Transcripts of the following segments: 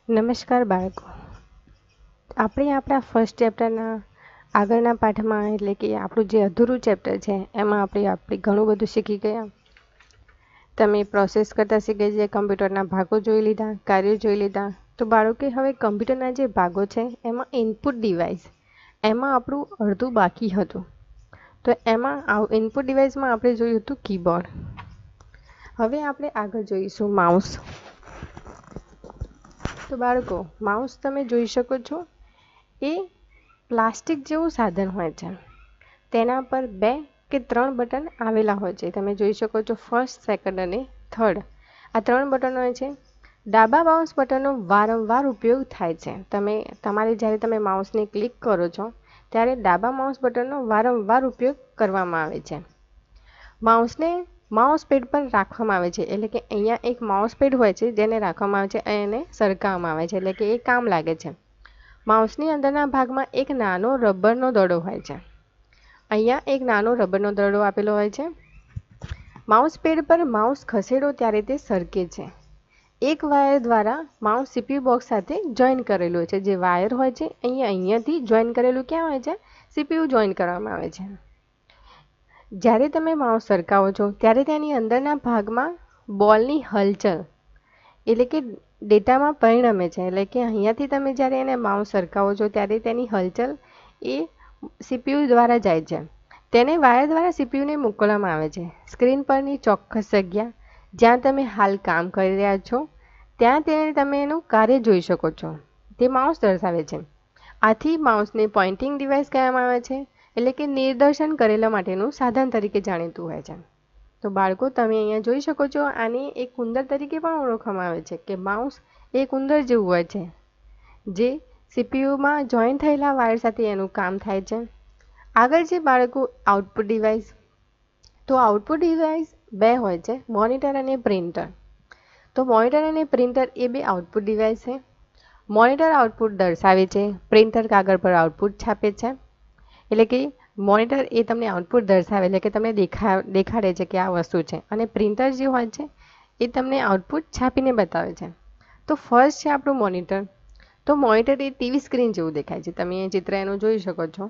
નમસ્કાર બાળકો. આપણે આપણા ફર્સ્ટ ચેપ્ટરના આગળના પાઠમાં એટલે કે આપણું જે અધૂરું ચેપ્ટર છે એમાં આપણે ઘણું બધું શીખી ગયા. તમે પ્રોસેસ કરતાં શીખી ગયા, કમ્પ્યુટરના ભાગો જોઈ લીધા, કાર્યો જોઈ લીધા. તો બાળકે હવે કમ્પ્યુટરના જે ભાગો છે એમાં ઇનપુટ ડિવાઇસ એમાં આપણું અડધું બાકી હતું. તો એમાં ઇનપુટ ડિવાઇસમાં આપણે જોયું હતું કીબોર્ડ. હવે આપણે આગળ જોઈશું માઉસ. તો બાળકો, માઉસ તમે જોઈ શકો છો એ પ્લાસ્ટિક જેવું સાધન હોય છે. તેના પર 2 કે 3 બટન આવેલા હોય છે. તમે જોઈ શકો છો ફર્સ્ટ, સેકન્ડ અને થર્ડ. આ 3 બટન હોય છે. ડાબા માઉસ બટનનો વારંવાર ઉપયોગ થાય છે. જ્યારે તમે માઉસને ક્લિક કરો છો ત્યારે ડાબા માઉસ બટનનો વારંવાર ઉપયોગ કરવામાં આવે છે. માઉસને માઉસ પેડ પર રાખવામાં આવે છે, એટલે કે અહીંયા એક માઉસ પેડ હોય છે જેને રાખવામાં આવે છે અને એને સરકાવવામાં આવે છે, એટલે કે એ કામ લાગે છે. માઉસની અંદરના ભાગમાં એક નાનો રબરનો દડો હોય છે. અહીંયા એક નાનો રબરનો દડો આપેલો હોય છે. માઉસ પેડ પર માઉસ ખસેડો ત્યારે તે સરકે છે. એક વાયર દ્વારા માઉસ સીપીયુ બોક્સ સાથે જોઈન કરેલું હોય છે. જે વાયર હોય છે અહીંયાથી જોઈન કરેલું ક્યાં હોય છે? સીપીયુ જોઈન કરવામાં આવે છે. જ્યારે તમે માઉસ સરકાવો છો ત્યારે તેની અંદરના ભાગમાં બોલની હલચલ એટલે કે ડેટામાં પરિણમે છે. એટલે કે અહીંયાથી તમે જ્યારે એને માઉસ સરકાવો છો ત્યારે તેની હલચલ એ સીપીયુ દ્વારા જાય છે. તેને વાયર દ્વારા સીપીયુને મોકલવામાં આવે છે. સ્ક્રીન પરની ચોક્કસ જગ્યા જ્યાં તમે હાલ કામ કરી રહ્યા છો ત્યાં તમે એનું કાર્ય જોઈ શકો છો. તે માઉસ દર્શાવે છે. આથી માઉસને પોઇન્ટિંગ ડિવાઇસ કહેવામાં આવે છે, એટલે કે નિદર્શન કરેલા માટેનું સાધન તરીકે જાણીતું હોય છે. તો બાળકો, તમે અહીંયા જોઈ શકો છો આને એક ઉંદર તરીકે પણ ઓળખવામાં આવે છે કે માઉસ એક ઉંદર જેવું હોય છે જે સીપીયુમાં જોઈન થયેલા વાયર સાથે એનું કામ થાય છે. આગળ છે બાળકો આઉટપુટ ડિવાઇસ. તો આઉટપુટ ડિવાઇસ 2 હોય છે, મોનિટર અને પ્રિન્ટર. તો મોનિટર અને પ્રિન્ટર એ 2 આઉટપુટ ડિવાઇસ છે. મોનિટર આઉટપુટ દર્શાવે છે, પ્રિન્ટર કાગળ પર આઉટપુટ છાપે છે. એટલે કે મોનિટર એ તમને આઉટપુટ દર્શાવે છે કે તમને દેખાડે છે કે આ વસ્તુ છે, અને પ્રિન્ટર જે હોય છે એ તમને આઉટપુટ છાપીને બતાવે છે. તો ફર્સ્ટ છે આપણું મોનિટર. તો મોનિટર એ ટીવી સ્ક્રીન જેવું દેખાય છે. તમે એ ચિત્ર એનું જોઈ શકો છો.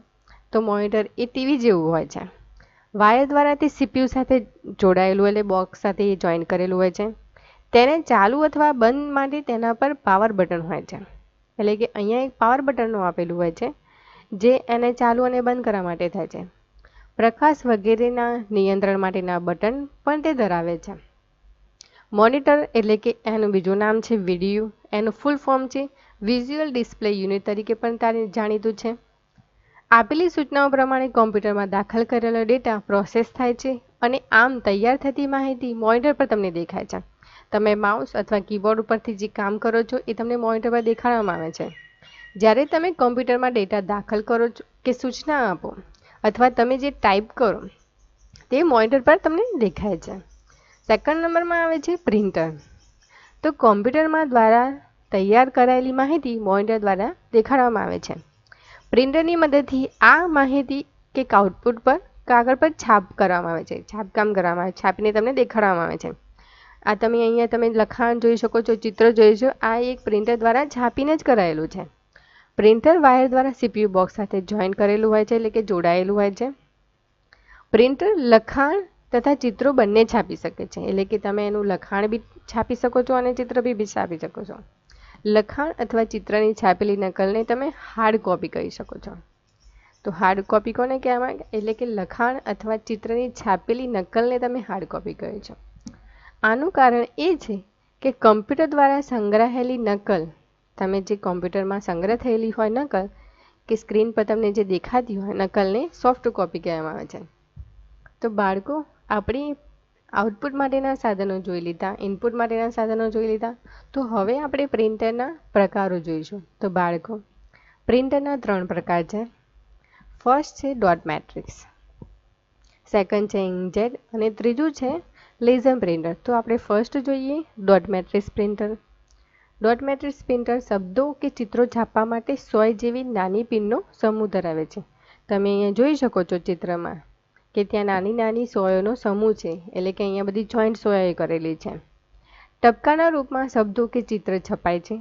તો મોનિટર એ ટીવી જેવું હોય છે. વાયર દ્વારા તે સીપીયુ સાથે જોડાયેલું એટલે બોક્સ સાથે જોઈન કરેલું હોય છે. તેને ચાલુ અથવા બંધ માટે તેના પર પાવર બટન હોય છે. એટલે કે અહીંયા એક પાવર બટનનું આપેલું હોય છે જે એને ચાલુ અને બંધ કરવા માટે થાય છે. પ્રકાશ વગેરેના નિયંત્રણ માટેના બટન પણ તે ધરાવે છે. મોનિટર એટલે કે એનું બીજું નામ છે વીડીયુ. એનું ફૂલ ફોર્મ છે વિઝ્યુઅલ ડિસ્પ્લે યુનિટ તરીકે પણ જાણીતું છે. આપેલી સૂચનાઓ પ્રમાણે કોમ્પ્યુટરમાં દાખલ કરેલો ડેટા પ્રોસેસ થાય છે અને આમ તૈયાર થતી માહિતી મોનિટર પર તમને દેખાય છે. તમે માઉસ અથવા કીબોર્ડ ઉપરથી જે કામ કરો છો એ તમને મોનિટર પર દેખાડવામાં આવે છે. જ્યારે તમે કોમ્પ્યુટરમાં ડેટા દાખલ કરો છો કે સૂચના આપો અથવા તમે જે ટાઈપ કરો તે મોનિટર પર તમને દેખાય છે. સેકન્ડ નંબરમાં આવે છે પ્રિન્ટર. તો કોમ્પ્યુટરમાં દ્વારા તૈયાર કરાયેલી માહિતી મોનિટર દ્વારા દેખાડવામાં આવે છે. પ્રિન્ટરની મદદથી આ માહિતી કે આઉટપુટ પર કાગળ પર છાપકામ કરવામાં આવે છે. છાપીને તમને દેખાડવામાં આવે છે. આ તમે લખાણ જોઈ શકો છો, ચિત્ર જોઈ શકો છો. આ એક પ્રિન્ટર દ્વારા છાપીને જ કરાયેલું છે. પ્રિન્ટર વાયર દ્વારા સીપીયુ બોક્સ સાથે જોઈન કરેલું હોય છે, એટલે કે જોડાયેલું હોય છે. પ્રિન્ટર લખાણ તથા ચિત્રો બંને છાપી શકે છે, એટલે કે તમે એનું લખાણ બી છાપી શકો છો અને ચિત્ર બી છાપી શકો છો. લખાણ અથવા ચિત્રની છાપેલી નકલને તમે હાર્ડ કોપી કહી શકો છો. તો હાર્ડ કોપી કોને કહેવાય? એટલે કે લખાણ અથવા ચિત્રની છાપેલી નકલને તમે હાર્ડ કોપી કહો છો. આનું કારણ એ છે કે કમ્પ્યુટર દ્વારા સંગ્રહાયેલી નકલ, તમે જે કોમ્પ્યુટરમાં સંગ્રહ થયેલી હોય નકલ કે સ્ક્રીન પર તમને જે દેખાતી હોય નકલને સોફ્ટ કોપી કહેવામાં આવે છે. તો બાળકો, આપણે આઉટપુટ માટેના સાધનો જોઈ લીધા, ઇનપુટ માટેના સાધનો જોઈ લીધા. તો હવે આપણે પ્રિન્ટરના પ્રકારો જોઈશું. તો બાળકો, પ્રિન્ટરના 3 પ્રકાર છે. ફર્સ્ટ છે ડોટ મેટ્રિક્સ, સેકન્ડ છે ઇન્કજેટ અને ત્રીજું છે લેઝર પ્રિન્ટર. તો આપણે ફર્સ્ટ જોઈએ dot matrix printer. Dot matrix printer શબ્દો કે ચિત્રો છાપવા માટે સોય જેવી નાની પિનનો સમૂહ ધરાવે છે. તમે અહીંયા જોઈ શકો છો ચિત્રમાં કે ત્યાં નાની નાની સોયોનો સમૂહ છે, એટલે કે અહીંયા બધી જોઈન્ટ સોયો કરેલી છે. ટપકાના રૂપમાં શબ્દો કે ચિત્ર છપાય છે.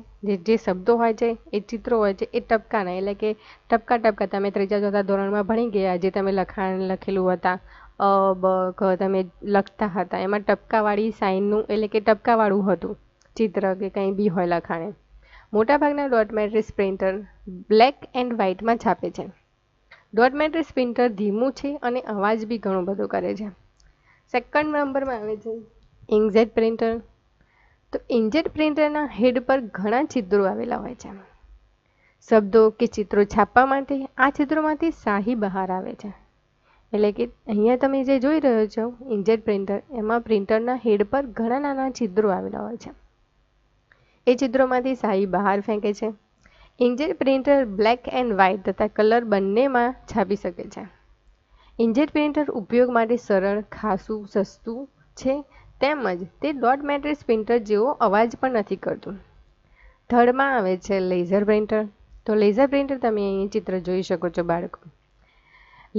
જે શબ્દો હોય છે એ ચિત્રો હોય છે એ ટપકાના એટલે કે ટપકા ટપકા તમે ત્રીજા ચોથા ધોરણમાં ભણી ગયા જે તમે લખાણ લખેલું હતા અ બ ક તમે લખતા હતા એમાં ટપકાવાળી સાઇનનું એટલે કે ટપકાવાળું હતું ચિત્ર કે કંઈ બી હોય લખાણે. મોટાભાગના dot matrix printer black and વ્હાઇટમાં છાપે છે. ડોટ મેટ્રિક્સ પ્રિન્ટર ધીમું છે અને અવાજ બી ઘણો બધો કરે છે. સેકન્ડ નંબરમાં આવે છે ઇંકજેટ પ્રિન્ટર. તો ઇંકજેટ પ્રિન્ટરના હેડ પર ઘણા છિદ્રો આવેલા હોય છે. શબ્દો કે ચિત્રો છાપવા માટે આ છિદ્રોમાંથી શાહી બહાર આવે છે. એટલે કે અહીંયા તમે જે જોઈ રહ્યો છો ઇંકજેટ પ્રિન્ટર એમાં પ્રિન્ટરના હેડ પર ઘણા નાના છિદ્રો આવેલા હોય છે. એ છિદ્રોમાંથી શાહી બહાર ફેંકે છે. Inkjet printer black and white તથા કલર બંનેમાં છાપી શકે છે. ઇંકજેટ પ્રિન્ટર ઉપયોગ માટે સરળ, ખાસું, સસ્તું છે તેમજ તે ડોટ મેટ્રિક્સ પ્રિન્ટર જેવો અવાજ પણ નથી કરતું. થર્ડમાં આવે છે લેઝર પ્રિન્ટર. તો લેઝર પ્રિન્ટર તમે અહીં ચિત્ર જોઈ શકો છો બાળકો.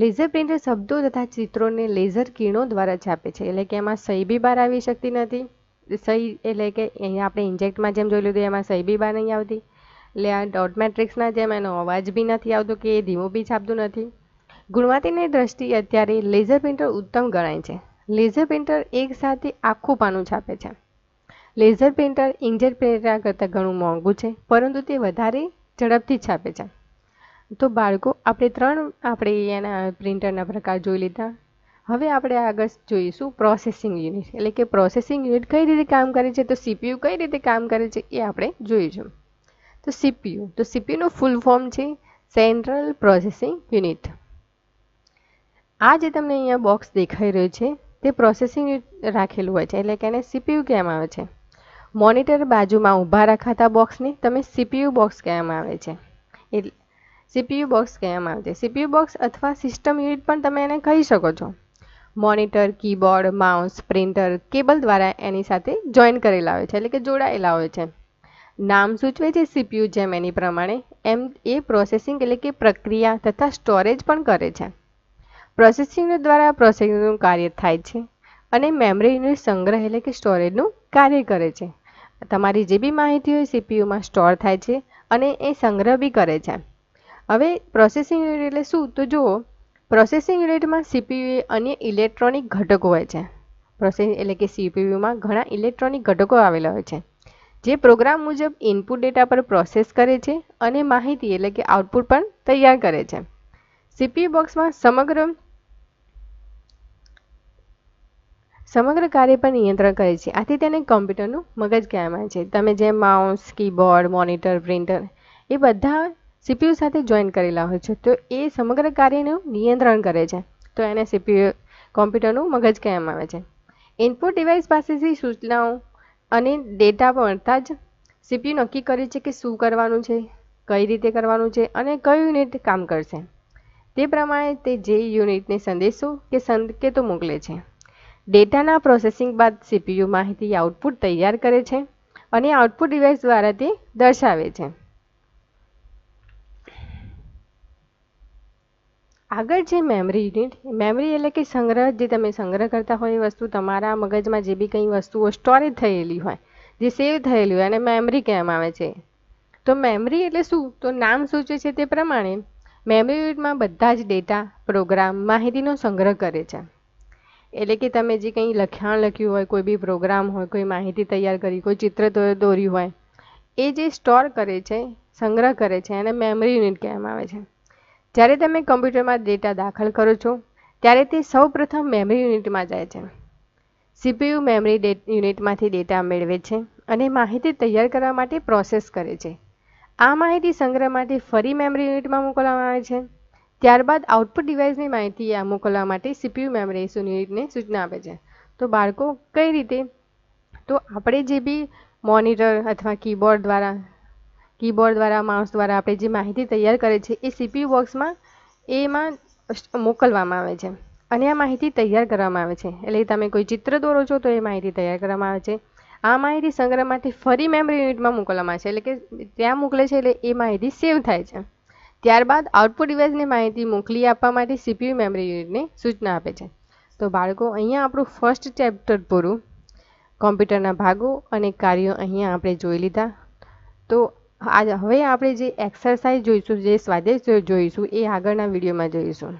લેઝર પ્રિન્ટર શબ્દો તથા ચિત્રોને લેઝર કિરણો દ્વારા છાપે છે. એટલે કે એમાં સહી બી બહાર આવી શકતી નથી. સહી એટલે કે અહીંયા આપણે ઇન્જેક્ટમાં જેમ જોઈ લીધું એમાં સહી બી બહાર નહીં આવતી. એટલે આ ડોટ મેટ્રિક્સના જેમ એનો અવાજ બી નથી આવતો કે એ ધીમું બી છાપતું નથી. ગુણવત્તાની દ્રષ્ટિએ અત્યારે લેઝર પ્રિન્ટર ઉત્તમ ગણાય છે. લેઝર પ્રિન્ટર એકસાથે આખું પાનું છાપે છે. લેઝર પ્રિન્ટર ઇંકજેટ પ્રિન્ટર કરતાં ઘણું મોંઘું છે પરંતુ તે વધારે ઝડપથી છાપે છે. તો બાળકો આપણે એના પ્રિન્ટરના પ્રકાર જોઈ લીધા. હવે આપણે આગળ જોઈશું પ્રોસેસિંગ યુનિટ. એટલે કે પ્રોસેસિંગ યુનિટ કઈ રીતે કામ કરે છે તો સીપીયુ કઈ રીતે કામ કરે છે એ આપણે જોઈશું. તો સીપીયુનું ફૂલ ફોર્મ છે સેન્ટ્રલ પ્રોસેસિંગ યુનિટ. આ જે તમને અહીંયા બોક્સ દેખાઈ રહ્યું છે તે પ્રોસેસિંગ યુનિટ રાખેલું હોય છે એટલે કે એને સીપીયુ કહેવામાં આવે છે. મોનિટર બાજુમાં ઊભા રખાતા બોક્સને તમે સીપીયુ બોક્સ કહેવામાં આવે છે. એટલે સીપીયુ બોક્સ કહેવામાં આવે છે. સીપીયુ બોક્સ અથવા સિસ્ટમ યુનિટ પણ તમે એને કહી શકો છો. Monitor, keyboard, mouse, printer cable દ્વારા એની સાથે જોઈન કરેલા હોય છે એટલે કે જોડાયેલા હોય છે. નામ સૂચવે છે સીપીયુ જેમ એની પ્રમાણે એમ એ પ્રોસેસિંગ એટલે કે પ્રક્રિયા તથા સ્ટોરેજ પણ કરે છે. પ્રોસેસિંગ યુનિટ દ્વારા પ્રોસેસિંગનું કાર્ય થાય છે અને મેમરી યુનિટ સંગ્રહ એટલે કે સ્ટોરેજનું કાર્ય કરે છે. તમારી જે બી માહિતી હોય સીપીયુમાં સ્ટોર થાય છે અને એ સંગ્રહ બી કરે છે. હવે પ્રોસેસિંગ યુનિટ એટલે શું તો જુઓ, પ્રોસેસિંગ યુનિટમાં સીપીયુ એ અન્ય ઇલેક્ટ્રોનિક ઘટકો હોય છે. પ્રોસેસિંગ એટલે કે સીપીયુમાં ઘણા ઇલેક્ટ્રોનિક ઘટકો આવેલા હોય છે જે પ્રોગ્રામ મુજબ ઇનપુટ ડેટા પર પ્રોસેસ કરે છે અને માહિતી એટલે કે આઉટપુટ પણ તૈયાર કરે છે. સીપીયુ બોક્સમાં સમગ્ર કાર્ય પર નિયંત્રણ કરે છે. આથી તેને કમ્પ્યુટરનું મગજ કહેવામાં આવે છે. તમે જેમ માઉસ, કીબોર્ડ, મોનિટર, પ્રિન્ટર એ બધા સીપીયુ સાથે જોઈન કરેલા હોય છે તો એ સમગ્ર કાર્યનું નિયંત્રણ કરે છે તો એને સીપીયુ કમ્પ્યુટરનું મગજ કહેવામાં આવે છે. ઇનપુટ ડિવાઇસ પાસેથી સૂચનાઓ અને ડેટા મળતા જ સીપીયુ નક્કી કરે છે કે શું કરવાનું છે, કઈ રીતે કરવાનું છે અને કયું યુનિટ કામ કરશે. તે પ્રમાણે તે જે યુનિટને સંદેશો કે સંકેતો મોકલે છે. ડેટાના પ્રોસેસિંગ બાદ સીપીયુ માહિતી આઉટપુટ તૈયાર કરે છે અને આઉટપુટ ડિવાઇસ દ્વારા તે દર્શાવે છે. આગળ છે મેમરી યુનિટ. મેમરી એટલે કે સંગ્રહ, જે તમે સંગ્રહ કરતા હોય એ વસ્તુ તમારા મગજમાં જે બી કંઈ વસ્તુઓ સ્ટોરેજ થયેલી હોય, જે સેવ થયેલી હોય એને મેમરી કહેવામાં આવે છે. તો મેમરી એટલે શું તો નામ સૂચવે છે તે પ્રમાણે મેમરી યુનિટમાં બધા જ ડેટા, પ્રોગ્રામ, માહિતીનો સંગ્રહ કરે છે. એટલે કે તમે જે કંઈ લખાણ લખ્યું હોય, કોઈ બી પ્રોગ્રામ હોય, કોઈ માહિતી તૈયાર કરી, કોઈ ચિત્ર દોર્યું હોય, એ જે સ્ટોર કરે છે, સંગ્રહ કરે છે એને મેમરી યુનિટ કહેવામાં આવે છે. જ્યારે તમે કમ્પ્યુટરમાં ડેટા દાખલ કરો છો ત્યારે તે સૌપ્રથમ મેમરી યુનિટમાં જાય છે. સીપીયુ મેમરી યુનિટમાંથી ડેટા મેળવે છે અને માહિતી તૈયાર કરવા માટે પ્રોસેસ કરે છે. આ માહિતી સંગ્રહ માટે ફરી મેમરી યુનિટમાં મોકલવામાં આવે છે. ત્યારબાદ આઉટપુટ ડિવાઇસની માહિતી મોકલવા માટે સીપીયુ મેમરી યુનિટને સૂચના આપે છે. તો બાળકો કઈ રીતે તો આપણે જે બી મોનિટર અથવા કીબોર્ડ દ્વારા માઉસ દ્વારા આપણે જે માહિતી તૈયાર કરે છે એ સીપીયુ બોક્સમાં એમાં મોકલવામાં આવે છે અને આ માહિતી તૈયાર કરવામાં આવે છે. એટલે તમે કોઈ ચિત્ર દોરો છો તો એ માહિતી તૈયાર કરવામાં આવે છે. આ માહિતી સંગ્રહ માટે ફરી મેમરી યુનિટમાં મોકલવામાં આવે છે એટલે કે ત્યાં મોકલે છે એટલે એ માહિતી સેવ થાય છે. ત્યારબાદ આઉટપુટ ડિવાઇસને માહિતી મોકલી આપવા માટે સીપીયુ મેમરી યુનિટને સૂચના આપે છે. તો બાળકો અહીંયા આપણું ફર્સ્ટ ચેપ્ટર પૂરું. કોમ્પ્યુટરના ભાગો અને કાર્યો અહીંયા આપણે જોઈ લીધા. તો હવે આપણે જે એક્સરસાઇઝ જોઈશું, જે સ્વાધ્યાય જોઈશું એ આગળના વિડીયોમાં જોઈશું.